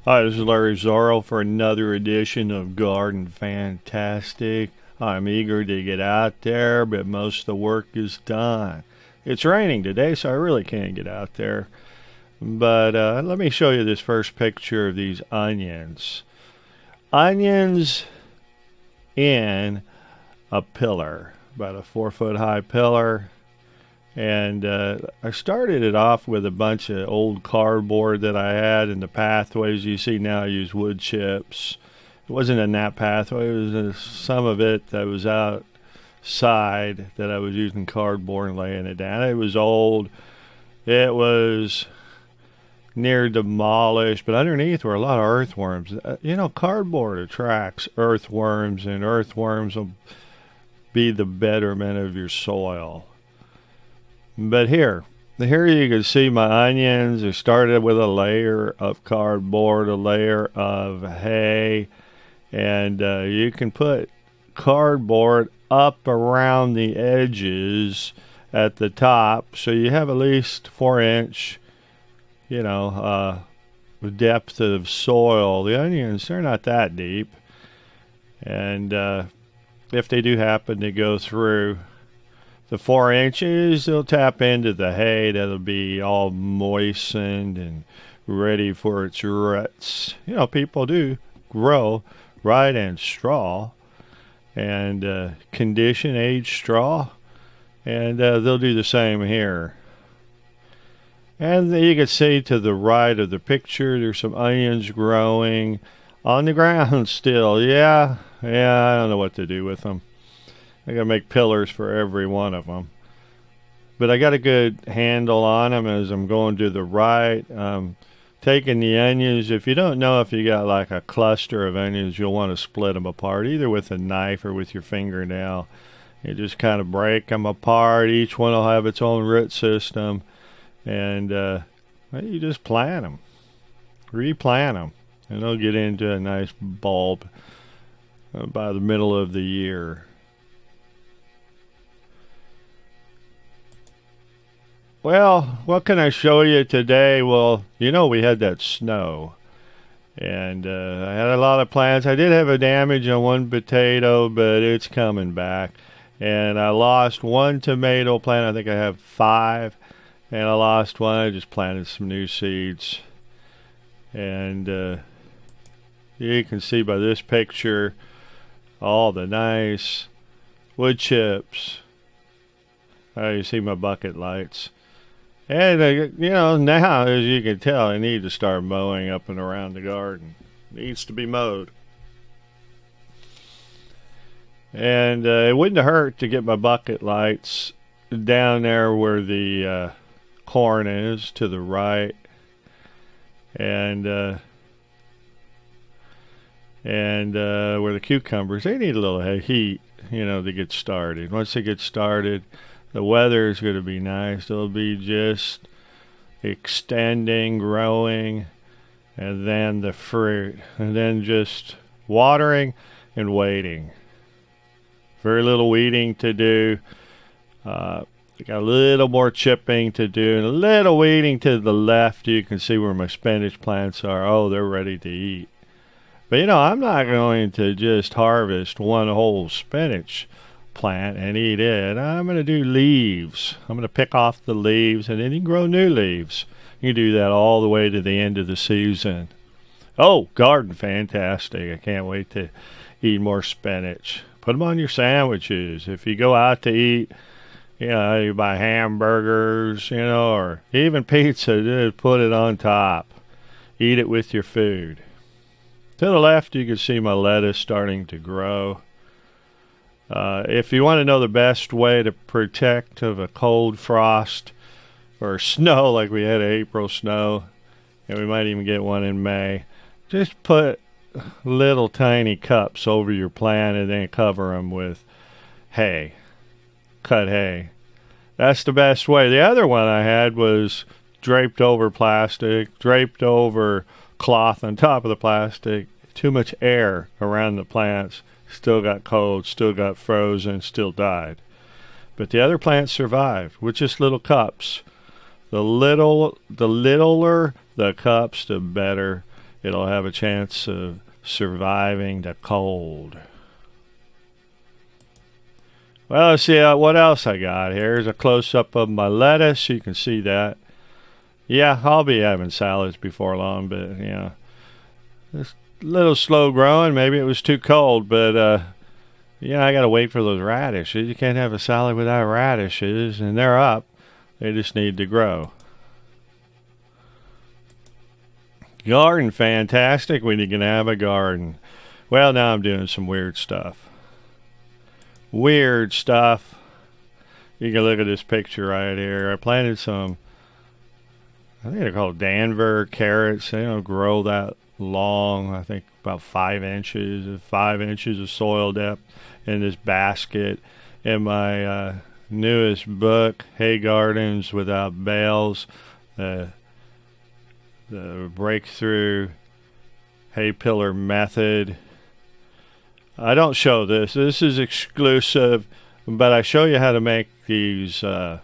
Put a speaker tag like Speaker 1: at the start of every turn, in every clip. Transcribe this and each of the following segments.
Speaker 1: Hi, this is Larry Zorro for another edition of Garden Fantastic. I'm eager to get out there, but most of the work is done. It's raining today, so I really can't get out there. But let me show you this first picture of these onions. Onions in a pillar, about a 4 foot high pillar. And I started it off with a bunch of old cardboard that I had in the pathways. You see now I use wood chips. It wasn't in that pathway. It was some of it that was outside that I was using cardboard and laying it down. It was old. It was near demolished, but underneath were a lot of earthworms. Cardboard attracts earthworms, and earthworms will be the betterment of your soil. But here you can see my onions. I started with a layer of cardboard, a layer of hay, and you can put cardboard up around the edges at the top, so you have at least 4 inch, depth of soil. The onions, they're not that deep, and if they do happen to go through the 4 inches, they'll tap into the hay that'll be all moistened and ready for its roots. People do grow right in straw and condition aged straw, and they'll do the same here. And you can see to the right of the picture, there's some onions growing on the ground still. Yeah, I don't know what to do with them. I gotta make pillars for every one of them. But I got a good handle on them as I'm going to the right. Taking the onions, if you don't know if you got like a cluster of onions, you'll want to split them apart, either with a knife or with your fingernail. You just kind of break them apart. Each one will have its own root system. And you just plant them. Replant them. And they'll get into a nice bulb by the middle of the year. Well, what can I show you today? Well, we had that snow, and I had a lot of plants. I did have a damage on one potato, but it's coming back. And I lost one tomato plant. I think I have 5, and I lost one. I just planted some new seeds. And you can see by this picture all the nice wood chips. You see my bucket lights. And, now, as you can tell, I need to start mowing up and around the garden. It needs to be mowed. And it wouldn't hurt to get my bucket lights down there where the corn is to the right. And where the cucumbers, they need a little heat, to get started. Once they get started, the weather is going to be nice. It'll be just extending, growing, and then the fruit, and then just watering and waiting. Very little weeding to do. Got a little more chipping to do, and a little weeding to the left. You can see where my spinach plants are. Oh, they're ready to eat. But I'm not going to just harvest one whole spinach plant and eat it. I'm going to do leaves. I'm going to pick off the leaves, and then you can grow new leaves. You can do that all the way to the end of the season. Oh, garden fantastic. I can't wait to eat more spinach. Put them on your sandwiches. If you go out to eat, you buy hamburgers, or even pizza, just put it on top. Eat it with your food. To the left, you can see my lettuce starting to grow. If you want to know the best way to protect of a cold frost or snow, like we had April snow, and we might even get one in May, just put little tiny cups over your plant and then cover them with hay, cut hay. That's the best way. The other one I had was draped over plastic, draped over cloth on top of the plastic. Too much air around the plants. Still got cold, still got frozen, still died. But the other plants survived with just little cups. The littler the cups, the better it'll have a chance of surviving the cold. Well, let's see what else I got. Here's a close-up of my lettuce. You can see that. Yeah, I'll be having salads before long, but, you know, it's a little slow growing. Maybe it was too cold, but, yeah, I got to wait for those radishes. You can't have a salad without radishes, and they're up. They just need to grow. Garden, fantastic when you can have a garden. Well, now I'm doing some weird stuff. Weird stuff. You can look at this picture right here. I planted some, I think they're called Danver carrots. They don't grow that long. I think about 5 inches, 5 inches of soil depth in this basket. In my newest book, Hay Gardens Without Bales, the breakthrough hay pillar method. I don't show this. This is exclusive, but I show you how to make these, how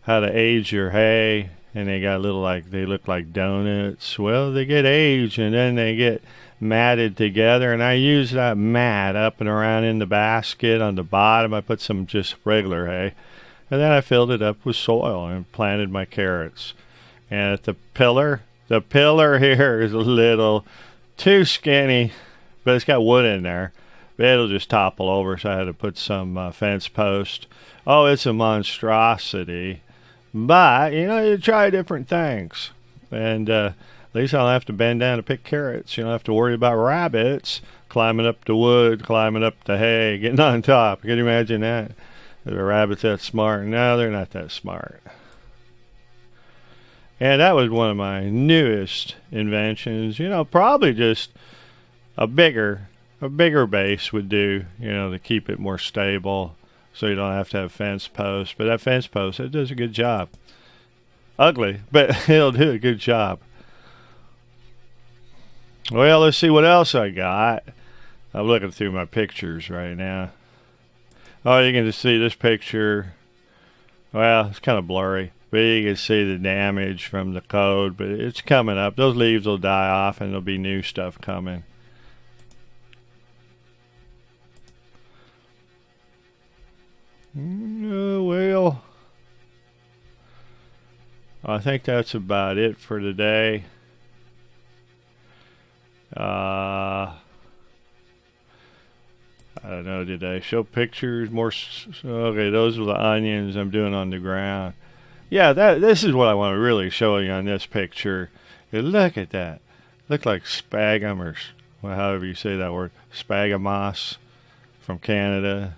Speaker 1: to age your hay, and they got little they look like donuts. Well, they get aged, and then they get matted together, and I use that mat up and around in the basket. On the bottom, I put some just regular hay, and then I filled it up with soil and planted my carrots. And at the pillar here is a little too skinny, but it's got wood in there. It'll just topple over, so I had to put some fence post. Oh, it's a monstrosity. But, you know, you try different things. And at least I don't have to bend down to pick carrots. You don't have to worry about rabbits climbing up the wood, climbing up the hay, getting on top. Can you imagine that? Are the rabbits that smart? No, they're not that smart. And that was one of my newest inventions. You know, probably just a bigger base would do, you know, to keep it more stable, so you don't have to have fence posts. But that fence post, it does a good job. Ugly, but it'll do a good job. Well, let's see what else I got. I'm looking through my pictures right now. Oh, you can just see this picture. Well, it's kind of blurry, but you can see the damage from the cold, but it's coming up. Those leaves will die off, and there'll be new stuff coming. Well, I think that's about it for today. I don't know, did I show pictures more? Okay, those are the onions I'm doing on the ground. Yeah, this is what I want to really show you on this picture. Look at that. Look like sphagnum, or well, however you say that word, sphagnum moss from Canada.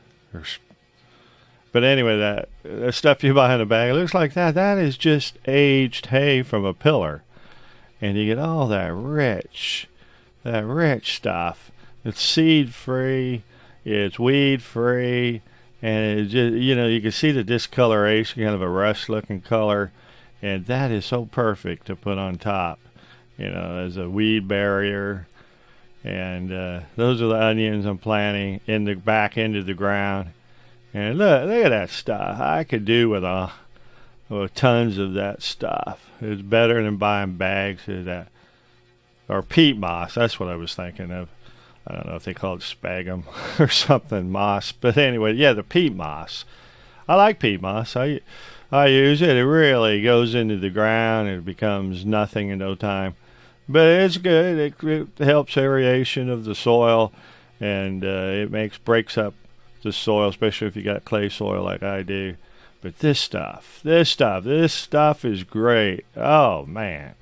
Speaker 1: But anyway, that stuff you buy in a bag, it looks like that. That is just aged hay from a pillar. And you get all that rich stuff. It's seed-free, it's weed-free, and it just, you know, you can see the discoloration, kind of a rust-looking color, and that is so perfect to put on top, you know, as a weed barrier. And those are the onions I'm planting in the back end of the ground. And look at that stuff. I could do with tons of that stuff. It's better than buying bags of that. Or peat moss, that's what I was thinking of. I don't know if they call it sphagnum or something, moss. But anyway, yeah, the peat moss. I like peat moss. I use it. It really goes into the ground and it becomes nothing in no time. But it's good. It helps aeration of the soil, and it breaks up the soil, especially if you got clay soil like I do. But this stuff is great. Oh, man.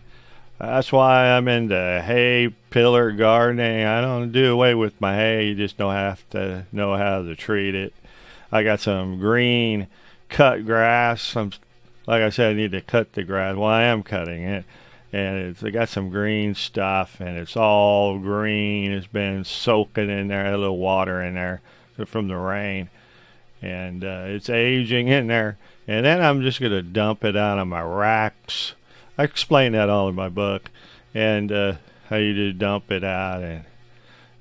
Speaker 1: That's why I'm into hay pillar gardening. I don't do away with my hay. You just don't have to know how to treat it. I got some green cut grass. Like I said, I need to cut the grass. Well, I am cutting it. And I got some green stuff, and it's all green. It's been soaking in there, a little water in there from the rain. And it's aging in there. And then I'm just going to dump it out on my racks. I explain that all in my book, and how you do dump it out, and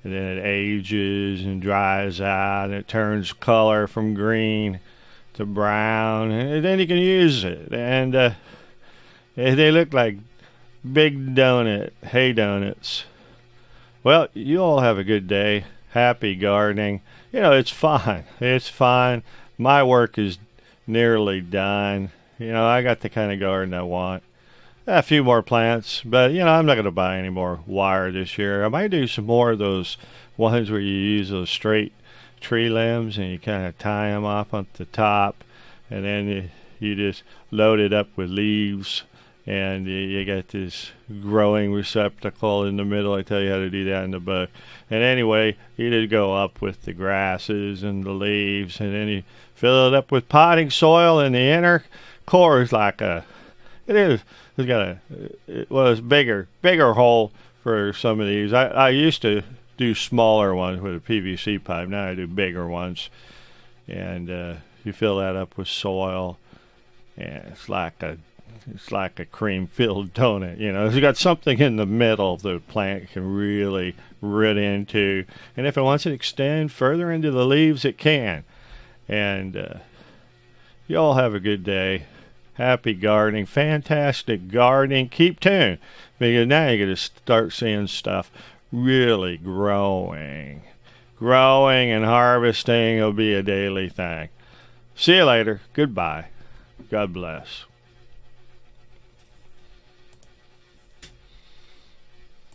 Speaker 1: then it ages and dries out, and it turns color from green to brown, and then you can use it. And they look like Big Donut. Hey, Donuts. Well, you all have a good day. Happy gardening. It's fine. It's fine. My work is nearly done. I got the kind of garden I want. A few more plants, but I'm not going to buy any more wire this year. I might do some more of those ones where you use those straight tree limbs and you kind of tie them off on the top, and then you just load it up with leaves, and you got this growing receptacle in the middle. I tell you how to do that in the book. And anyway, you just go up with the grasses and the leaves, and then you fill it up with potting soil, and the inner core is like it's got a bigger hole for some of these. I used to do smaller ones with a PVC pipe. Now I do bigger ones, and you fill that up with soil, and it's like a cream-filled donut. It's got something in the middle the plant can really root into, and if it wants to extend further into the leaves, it can. And you all have a good day. Happy gardening. Fantastic gardening. Keep tuned, because now you're going to start seeing stuff really growing. Growing and harvesting will be a daily thing. See you later. Goodbye. God bless.